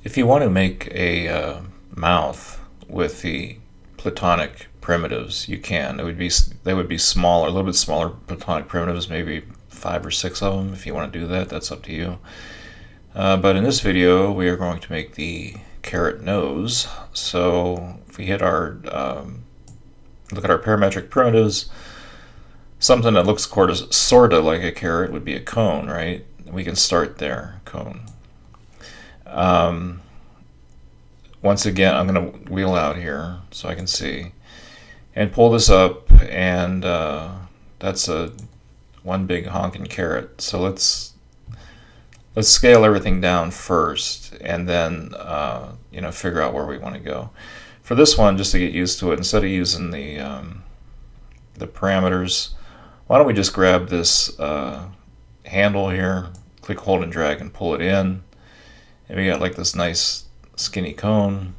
If you want to make a mouth with the platonic primitives, you can. They would be smaller, a little bit smaller platonic primitives, maybe 5 or 6 of them. If you want to do that, that's up to you. But in this video, we are going to make the carrot nose. So if we hit our look at our parametric primitives, something that looks sort of like a carrot would be a cone, right? We can start there, cone. Once again, I'm going to wheel out here so I can see and pull this up, and that's one big honking carrot. So let's scale everything down first, and then figure out where we want to go. For this one, just to get used to it, instead of using the parameters, why don't we just grab this handle here, click, hold, and drag, and pull it in, and we got like this nice skinny cone.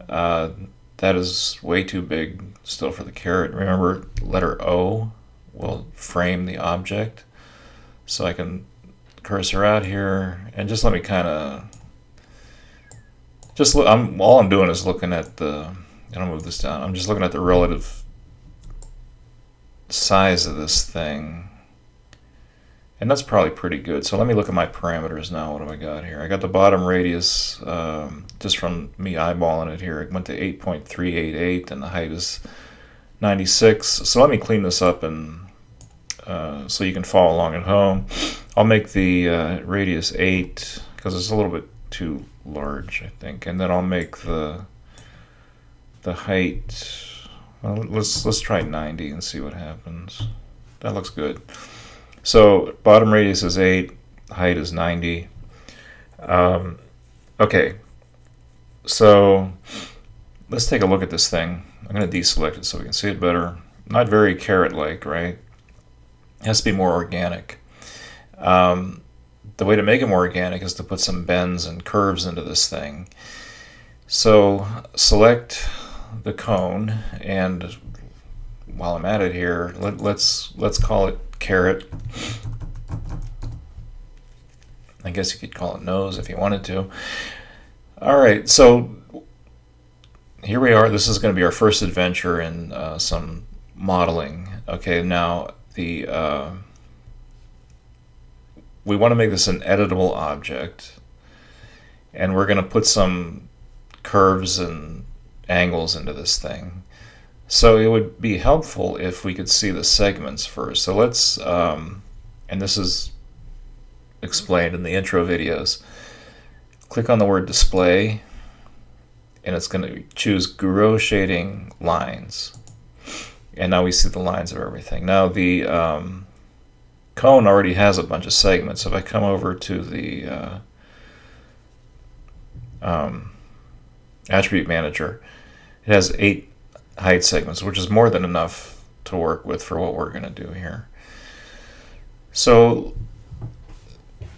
That is way too big still for the carrot. Remember, letter O will frame the object. So I can cursor out here and just let me kind of all I'm doing is looking at I'll move this down. I'm just looking at the relative size of this thing, and that's probably pretty good. So let me look at my parameters now. What do I got here? I got the bottom radius, just from me eyeballing it here. It went to 8.388, and the height is 96. So let me clean this up, and so you can follow along at home. I'll make the radius 8 because it's a little bit too large, I think, and then I'll make the height. Well, let's try 90 and see what happens. That looks good. So bottom radius is 8, height is 90. Okay, so let's take a look at this thing. I'm going to deselect it so we can see it better. Not very carrot-like, right? It has to be more organic. The way to make it more organic is to put some bends and curves into this thing. So select the cone, and while I'm at it here, let's call it carrot. I guess you could call it nose if you wanted to. All right, so here we are. This is going to be our first adventure in some modeling. Okay, now we want to make this an editable object, and we're going to put some curves and angles into this thing. So it would be helpful if we could see the segments first. So let's, and this is explained in the intro videos, click on the word display, and it's going to choose Gouraud shading lines. And now we see the lines of everything. Now the cone already has a bunch of segments. If I come over to the attribute manager, it has 8 height segments, which is more than enough to work with for what we're going to do here. So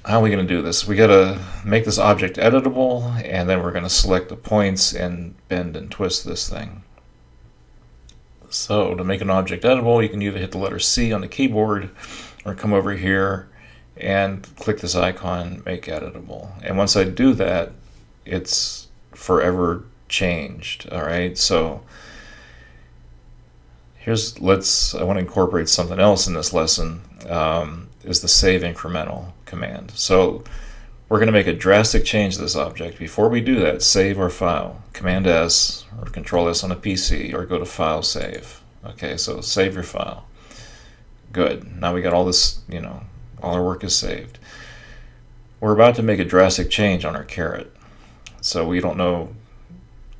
how are we going to do this? We got to make this object editable, and then we're going to select the points and bend and twist this thing. So to make an object editable, you can either hit the letter C on the keyboard or come over here and click this icon, make editable. And once I do that, it's forever changed. All right, so I want to incorporate something else in this lesson, is the save incremental command. So we're going to make a drastic change to this object. Before we do that, save our file, Command S or Control S on a PC, or go to File, Save. Okay, so save your file. Good. Now we got all this, all our work is saved. We're about to make a drastic change on our carrot. So we don't know,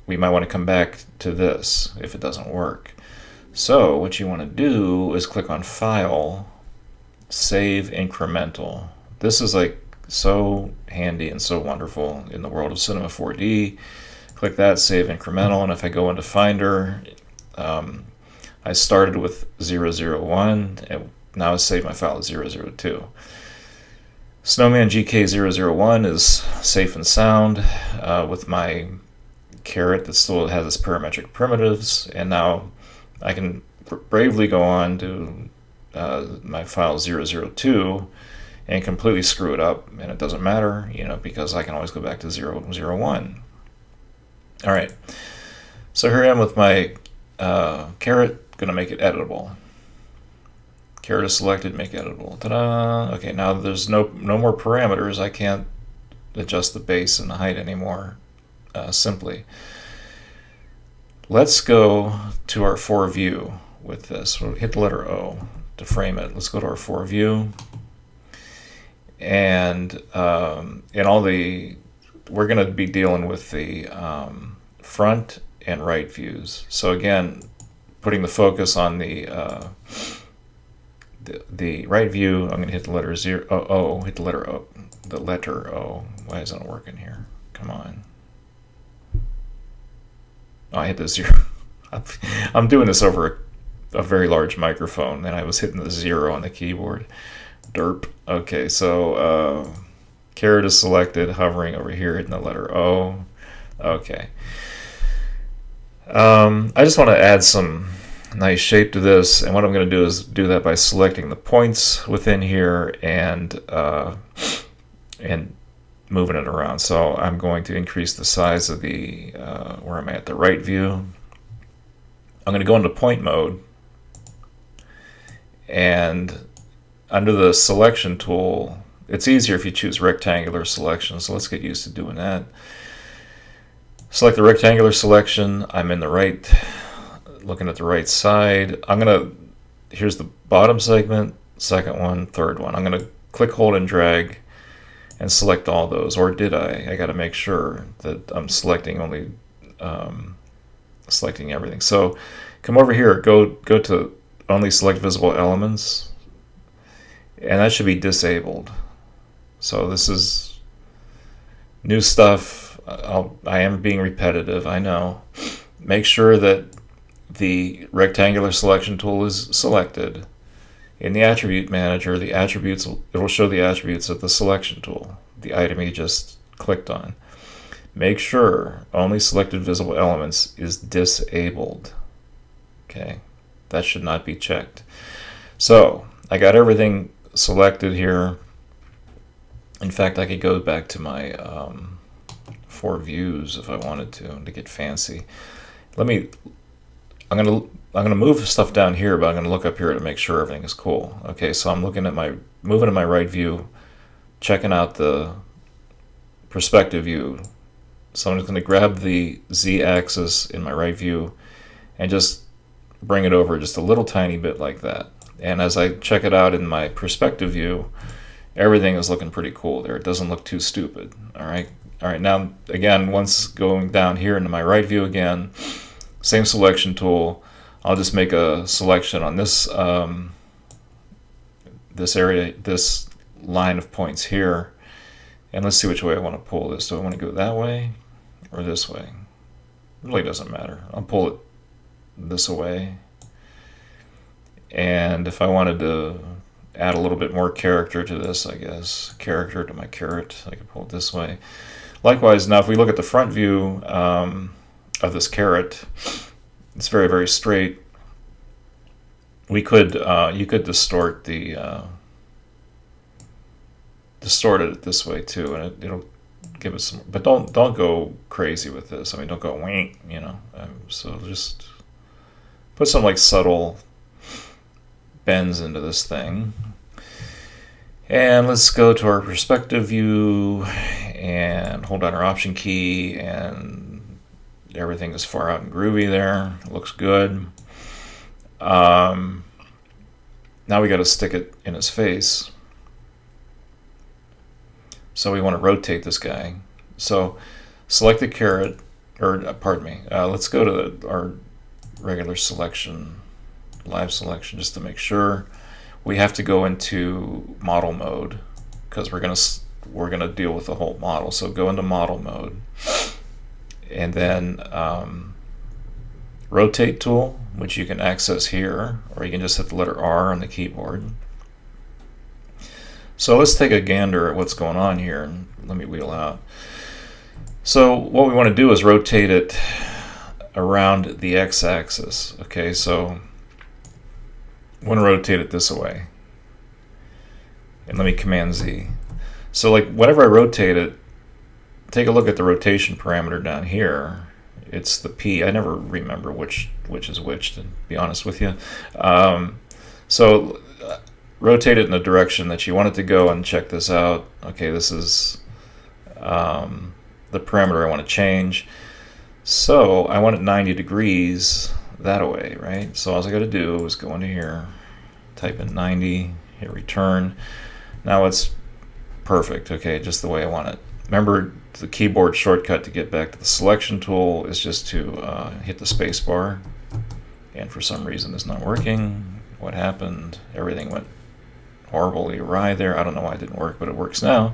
we might want to come back to this if it doesn't work. So what you want to do is click on File, Save Incremental. This is like so handy and so wonderful in the world of Cinema 4D. Click that, Save Incremental, and if I go into Finder, I started with 001, and now I saved my file as 002. Snowman GK001 is safe and sound with my carrot that still has its parametric primitives, and now I can bravely go on to my file 002 and completely screw it up, and it doesn't matter, because I can always go back to 0, 0, 1. All right, so here I am with my caret, going to make it editable. Caret is selected, make editable. Ta-da! Okay, now there's no more parameters. I can't adjust the base and the height anymore simply. Let's go to our for view with this. We'll hit the letter O to frame it. Let's go to our for view. And in all the, we're going to be dealing with the front and right views. So again, putting the focus on the right view, I'm going to hit the letter O, hit the letter O. The letter O. Why isn't it working here? Come on. Oh, I hit the 0. I'm doing this over a very large microphone, and I was hitting the 0 on the keyboard. Derp. Okay, so caret is selected, hovering over here, hitting the letter O. Okay. I just want to add some nice shape to this, and what I'm going to do is do that by selecting the points within here and moving it around. So I'm going to increase the size of the where I'm at the right view. I'm going to go into point mode, and under the selection tool, it's easier if you choose rectangular selection, so let's get used to doing that. Select the rectangular selection. I'm in the right, looking at the right side. Here's the bottom segment, second one, third one. I'm going to click, hold, and drag and select all those, or did I? I got to make sure that I'm selecting only, selecting everything. So come over here, go to only select visible elements, and that should be disabled. So this is new stuff. I am being repetitive, I know. Make sure that the rectangular selection tool is selected. In the attribute manager, the attributes, it will show the attributes of the selection tool, the item you just clicked on. Make sure only selected visible elements is disabled. Okay, that should not be checked. So I got everything selected here. In fact, I could go back to my for views if I wanted to get fancy. I'm gonna move stuff down here, but I'm gonna look up here to make sure everything is cool. Okay, so I'm looking at moving to my right view, checking out the perspective view. So I'm just gonna grab the Z-axis in my right view and just bring it over just a little tiny bit like that. And as I check it out in my perspective view, everything is looking pretty cool there. It doesn't look too stupid. All right. Now again, once going down here into my right view again, same selection tool. I'll just make a selection on this this area, this line of points here, and let's see which way I want to pull this. Do I want to go that way or this way? It really doesn't matter. I'll pull it this way. And if I wanted to add a little bit more character to this, I guess, character to my caret, I could pull it this way. Likewise, now if we look at the front view of this caret, it's very, very straight. We could, you could distort it this way too, and it'll give it some. But don't go crazy with this. I mean, don't go wink, so just put some like subtle bends into this thing. And let's go to our perspective view and hold down our option key, and everything is far out and groovy there. It looks good. Now we got to stick it in his face. So we want to rotate this guy. So select the caret, or pardon me, let's go to our regular selection, live selection, just to make sure. We have to go into model mode because we're gonna deal with the whole model. So go into model mode, and then rotate tool, which you can access here, or you can just hit the letter R on the keyboard. So let's take a gander at what's going on here, and let me wheel out. So what we want to do is rotate it around the x-axis. Okay, so I want to rotate it this way. and let me Command Z. So like whenever I rotate it, take a look at the rotation parameter down here. It's the P. I never remember which is which, to be honest with you. So rotate it in the direction that you want it to go, and check this out. Okay, this is the parameter I want to change. So I want it 90 degrees that way, right? So all I got to do is go into here, type in 90, hit return. Now it's perfect, okay, just the way I want it. Remember, the keyboard shortcut to get back to the selection tool is just to hit the space bar. And for some reason it's not working. What happened? Everything went horribly awry there. I don't know why it didn't work, but it works now.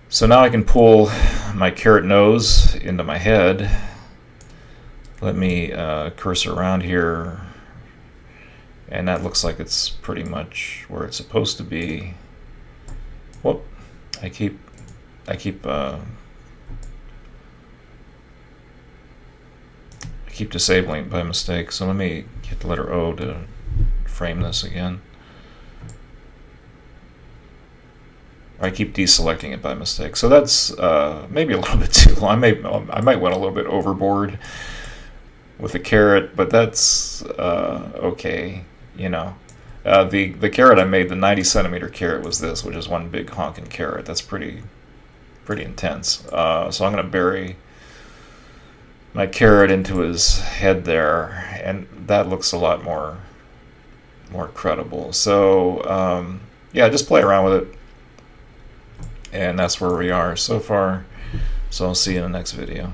So now I can pull my carrot nose into my head. Let me cursor around here, and that looks like it's pretty much where it's supposed to be. Whoop! I keep disabling it by mistake. So let me hit the letter O to frame this again. I keep deselecting it by mistake. So that's maybe a little bit too long. I might went a little bit overboard with the carrot, but that's okay. You know, the carrot I made, the 90 centimeter carrot, was this, which is one big honking carrot. That's pretty intense. So I'm going to bury my carrot into his head there, and that looks a lot more credible. So yeah, just play around with it. And that's where we are so far. So I'll see you in the next video.